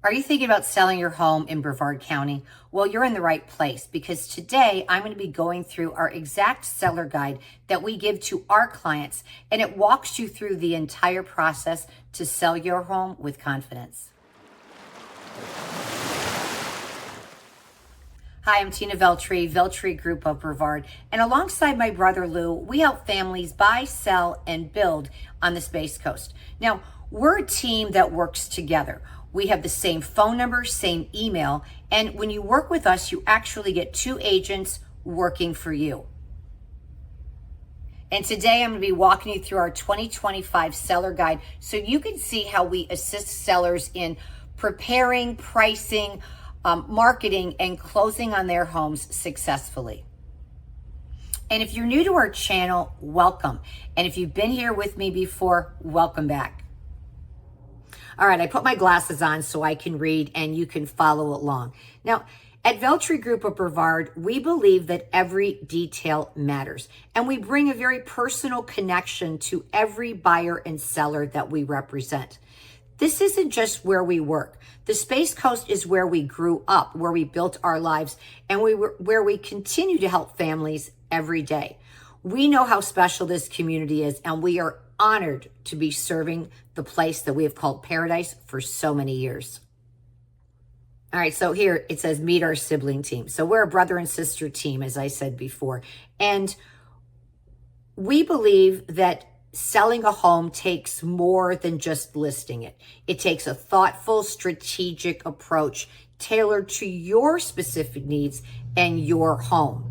Are you thinking about selling your home in Brevard County? Well, you're in the right place because today I'm going to be going through our exact seller guide that we give to our clients, and it walks you through the entire process to sell your home with confidence. Hi, I'm Tina Veltri, Veltri Group of Brevard, and alongside my brother Lou, we help families buy, sell, and build on the Space Coast. Now, we're a team that works together. We have the same phone number, same email, and when you work with us, you actually get two agents working for you. And today I'm going to be walking you through our 2025 seller guide so you can see how we assist sellers in preparing, pricing, marketing, and closing on their homes successfully. And if you're new to our channel, welcome. And if you've been here with me before, welcome back. All right, I put my glasses on so I can read and you can follow along. Now, at Veltri Group of Brevard, we believe that every detail matters, and we bring a very personal connection to every buyer and seller that we represent. This isn't just where we work. The Space Coast is where we grew up, where we built our lives, and where we continue to help families every day. We know how special this community is, and we are honored to be serving the place that we have called paradise for so many years. All right, so here it says, meet our sibling team. So we're a brother and sister team, as I said before. And we believe that selling a home takes more than just listing it. It takes a thoughtful, strategic approach tailored to your specific needs and your home.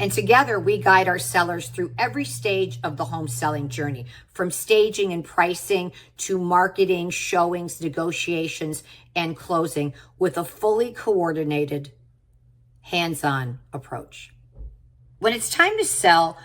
And together, we guide our sellers through every stage of the home selling journey, from staging and pricing to marketing, showings, negotiations, and closing with a fully coordinated, hands-on approach. When it's time to sell,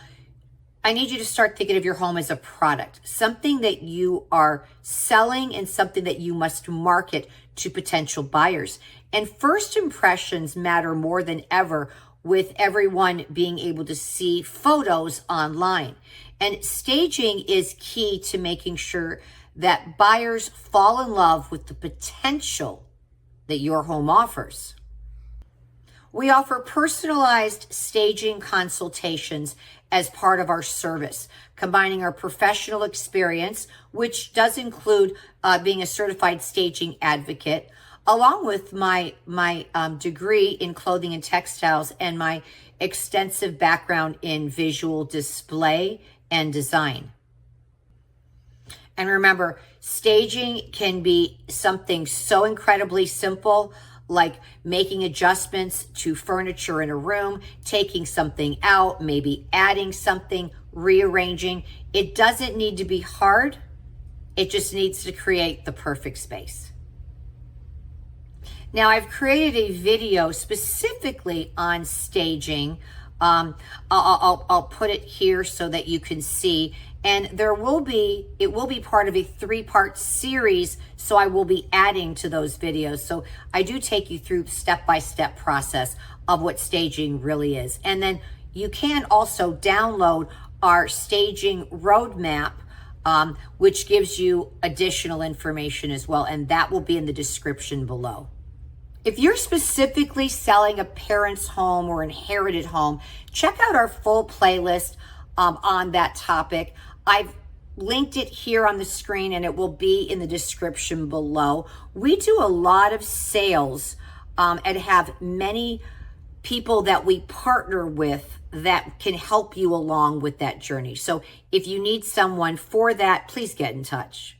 I need you to start thinking of your home as a product, something that you are selling and something that you must market to potential buyers. And first impressions matter more than ever, with everyone being able to see photos online. And staging is key to making sure that buyers fall in love with the potential that your home offers. We offer personalized staging consultations as part of our service, combining our professional experience, which does include being a certified staging advocate, along with my degree in clothing and textiles and my extensive background in visual display and design. And remember, staging can be something so incredibly simple, like making adjustments to furniture in a room, taking something out, maybe adding something, rearranging. It doesn't need to be hard. It just needs to create the perfect space. Now, I've created a video specifically on staging. I'll put it here so that you can see. And it will be part of a 3-part series, so I will be adding to those videos. So I do take you through step-by-step process of what staging really is. And then you can also download our staging roadmap, which gives you additional information as well. And that will be in the description below. If you're specifically selling a parent's home or inherited home, check out our full playlist on that topic. I've linked it here on the screen and it will be in the description below. We do a lot of sales and have many people that we partner with that can help you along with that journey. So if you need someone for that, please get in touch.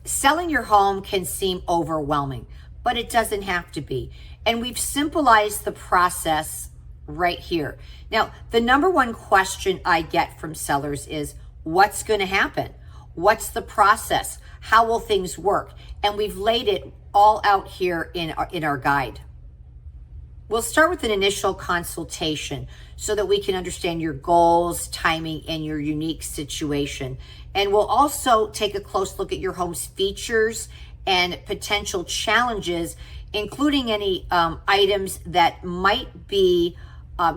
Selling your home can seem overwhelming, but it doesn't have to be. And we've simplified the process right here. Now, the number one question I get from sellers is, what's going to happen? What's the process? How will things work? And we've laid it all out here in our guide. We'll start with an initial consultation so that we can understand your goals, timing, and your unique situation. And we'll also take a close look at your home's features and potential challenges, including any items that might be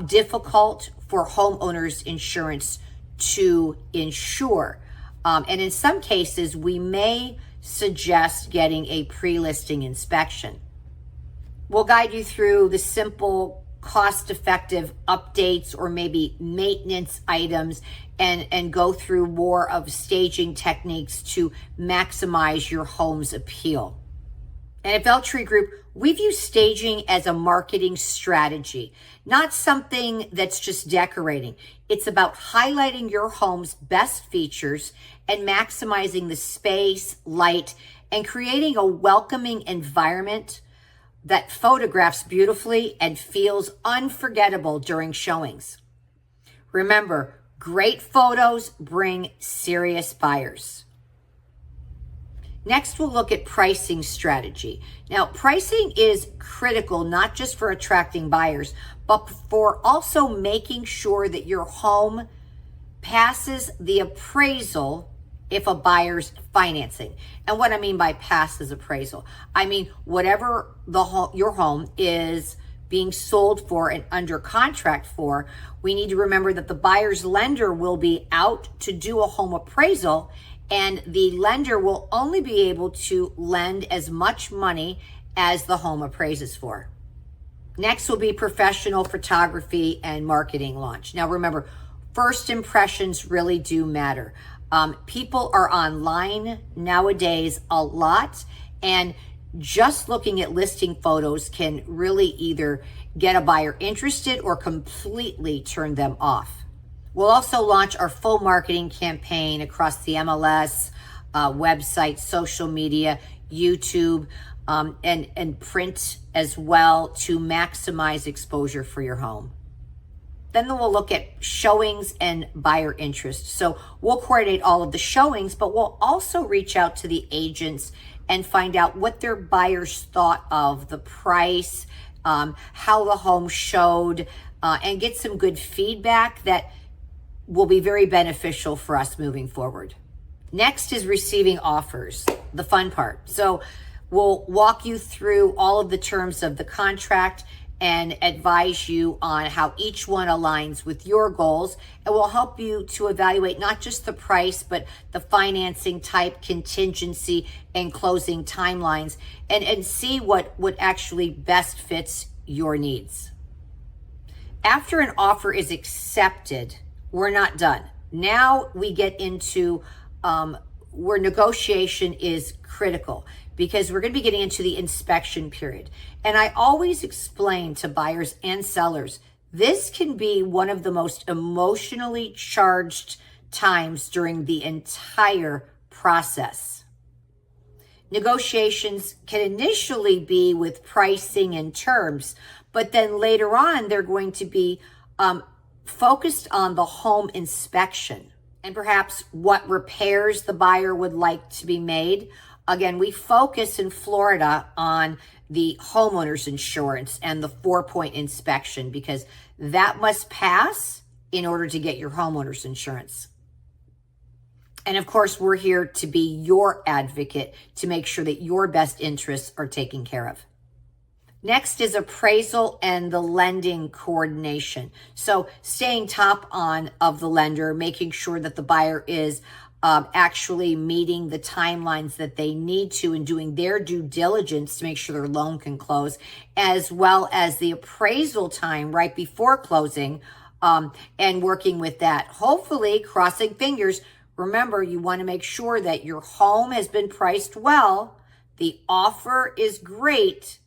difficult for homeowners insurance to insure. And in some cases, we may suggest getting a pre-listing inspection. We'll guide you through the simple, cost-effective updates or maybe maintenance items and go through more of staging techniques to maximize your home's appeal. And at Veltri Group, we view staging as a marketing strategy, not something that's just decorating. It's about highlighting your home's best features and maximizing the space, light, and creating a welcoming environment that photographs beautifully and feels unforgettable during showings. Remember, great photos bring serious buyers. Next, we'll look at pricing strategy. Now, pricing is critical, not just for attracting buyers, but for also making sure that your home passes the appraisal if a buyer's financing. And what I mean by passes appraisal, I mean whatever your home is being sold for and under contract for, we need to remember that the buyer's lender will be out to do a home appraisal, and the lender will only be able to lend as much money as the home appraises for. Next will be professional photography and marketing launch. Now remember, first impressions really do matter. People are online nowadays a lot, and just looking at listing photos can really either get a buyer interested or completely turn them off. We'll also launch our full marketing campaign across the MLS, website, social media, YouTube, and print as well to maximize exposure for your home. Then we'll look at showings and buyer interest. So we'll coordinate all of the showings, but we'll also reach out to the agents and find out what their buyers thought of the price, how the home showed, and get some good feedback that will be very beneficial for us moving forward. Next is receiving offers, the fun part. So we'll walk you through all of the terms of the contract and advise you on how each one aligns with your goals. And we'll help you to evaluate not just the price, but the financing type, contingency, and closing timelines, and see what actually best fits your needs. After an offer is accepted, we're not done. Now we get into where negotiation is critical, because we're going to be getting into the inspection period. And I always explain to buyers and sellers, this can be one of the most emotionally charged times during the entire process. Negotiations can initially be with pricing and terms, but then later on, they're going to be focused on the home inspection and perhaps what repairs the buyer would like to be made. Again, we focus in Florida on the homeowner's insurance and the 4-point inspection, because that must pass in order to get your homeowner's insurance. And of course, we're here to be your advocate to make sure that your best interests are taken care of. Next is appraisal and the lending coordination. So staying top on of the lender, making sure that the buyer is actually meeting the timelines that they need to and doing their due diligence to make sure their loan can close, as well as the appraisal time right before closing, and working with that. Hopefully, crossing fingers, remember, you want to make sure that your home has been priced well, the offer is great,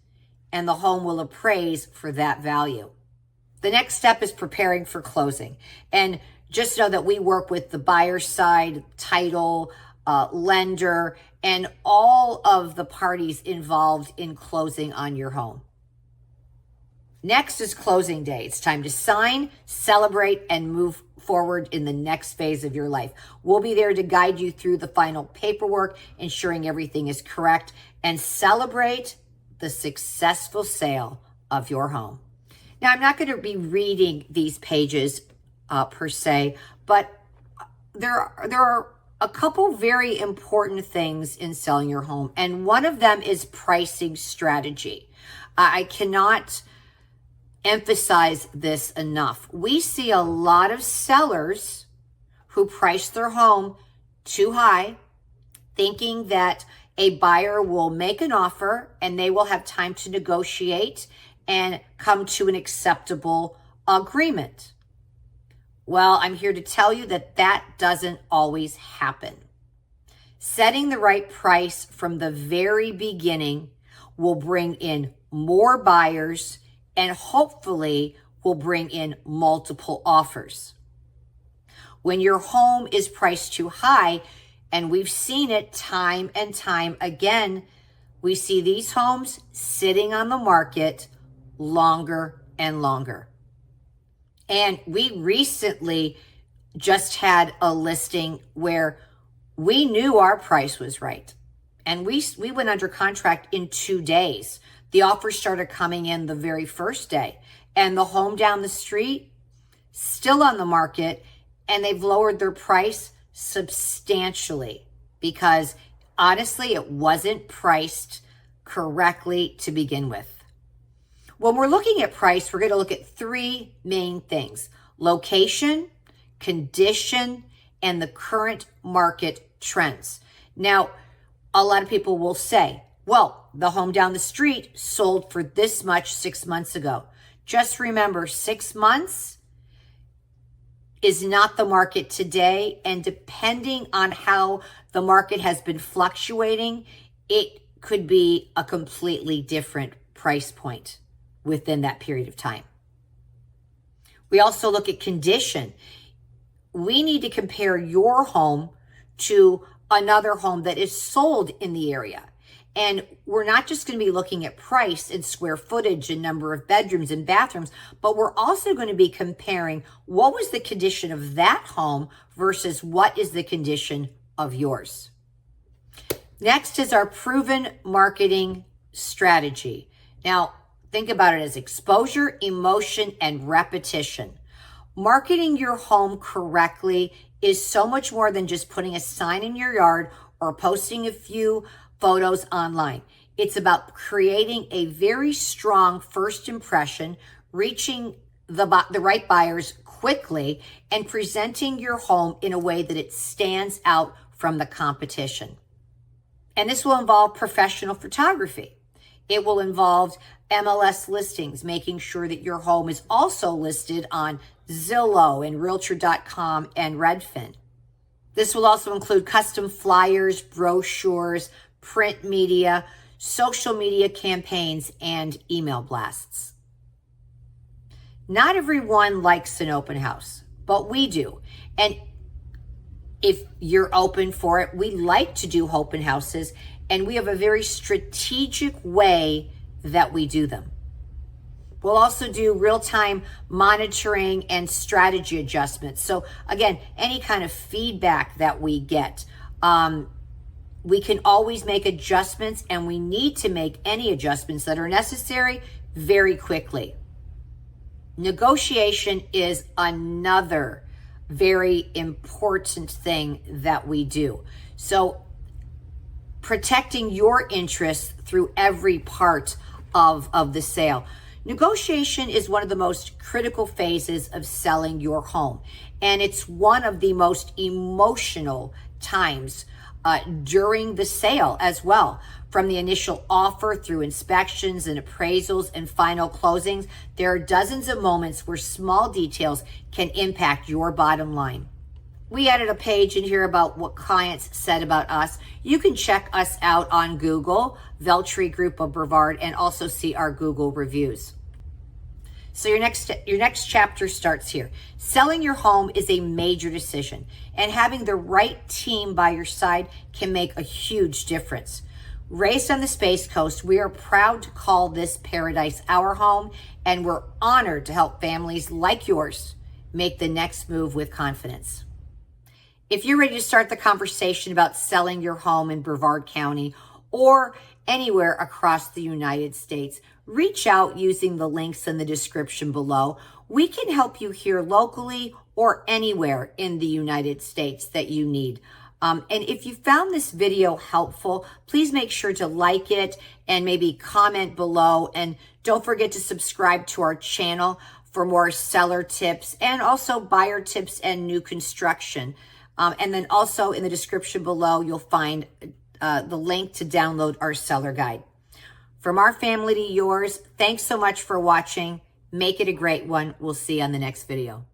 and the home will appraise for that value. The next step is preparing for closing. And just know that we work with the buyer side, title, lender, and all of the parties involved in closing on your home. Next is closing day. It's time to sign, celebrate, and move forward in the next phase of your life. We'll be there to guide you through the final paperwork, ensuring everything is correct, and celebrate the successful sale of your home. Now, I'm not going to be reading these pages per se, but there are a couple very important things in selling your home, and one of them is pricing strategy. I cannot emphasize this enough. We see a lot of sellers who price their home too high, thinking that a buyer will make an offer and they will have time to negotiate and come to an acceptable agreement. Well, I'm here to tell you that that doesn't always happen. Setting the right price from the very beginning will bring in more buyers and hopefully will bring in multiple offers. When your home is priced too high, and we've seen it time and time again, we see these homes sitting on the market longer and longer. And we recently just had a listing where we knew our price was right. And we went under contract in 2 days. The offers started coming in the very first day. And the home down the street, still on the market, and they've lowered their price substantially because honestly, it wasn't priced correctly to begin with. When we're looking at price, we're going to look at 3 main things: location, condition, and the current market trends. Now, a lot of people will say, well, the home down the street sold for this much 6 months ago. Just remember, 6 months is not the market today. And depending on how the market has been fluctuating, it could be a completely different price point within that period of time. We also look at condition. We need to compare your home to another home that is sold in the area. And we're not just going to be looking at price and square footage and number of bedrooms and bathrooms, but we're also going to be comparing what was the condition of that home versus what is the condition of yours. Next is our proven marketing strategy. Now, think about it as exposure, emotion, and repetition. Marketing your home correctly is so much more than just putting a sign in your yard or posting a few photos online. It's about creating a very strong first impression, reaching the right buyers quickly, and presenting your home in a way that it stands out from the competition. And this will involve professional photography. It will involve MLS listings, making sure that your home is also listed on Zillow and Realtor.com and Redfin. This will also include custom flyers, brochures, print media, social media campaigns, and email blasts. Not everyone likes an open house, but we do. And if you're open for it, we like to do open houses, and we have a very strategic way that we do them. We'll also do real-time monitoring and strategy adjustments. So again, any kind of feedback that we get, we can always make adjustments, and we need to make any adjustments that are necessary very quickly. Negotiation is another very important thing that we do. So protecting your interests through every part of the sale. Negotiation is one of the most critical phases of selling your home, and it's one of the most emotional times during the sale as well. From the initial offer through inspections and appraisals and final closings, there are dozens of moments where small details can impact your bottom line. We added a page in here about what clients said about us. You can check us out on Google, Veltri Group of Brevard, and also see our Google reviews. So your next chapter starts here. Selling your home is a major decision, and having the right team by your side can make a huge difference. Raised on the Space Coast, we are proud to call this paradise our home, and we're honored to help families like yours make the next move with confidence. If you're ready to start the conversation about selling your home in Brevard County or anywhere across the United States, reach out using the links in the description below. We can help you here locally or anywhere in the United States that you need. And if you found this video helpful, please make sure to like it and maybe comment below. And don't forget to subscribe to our channel for more seller tips and also buyer tips and new construction. And then also in the description below, you'll find the link to download our seller guide. From our family to yours, thanks so much for watching. Make it a great one. We'll see you on the next video.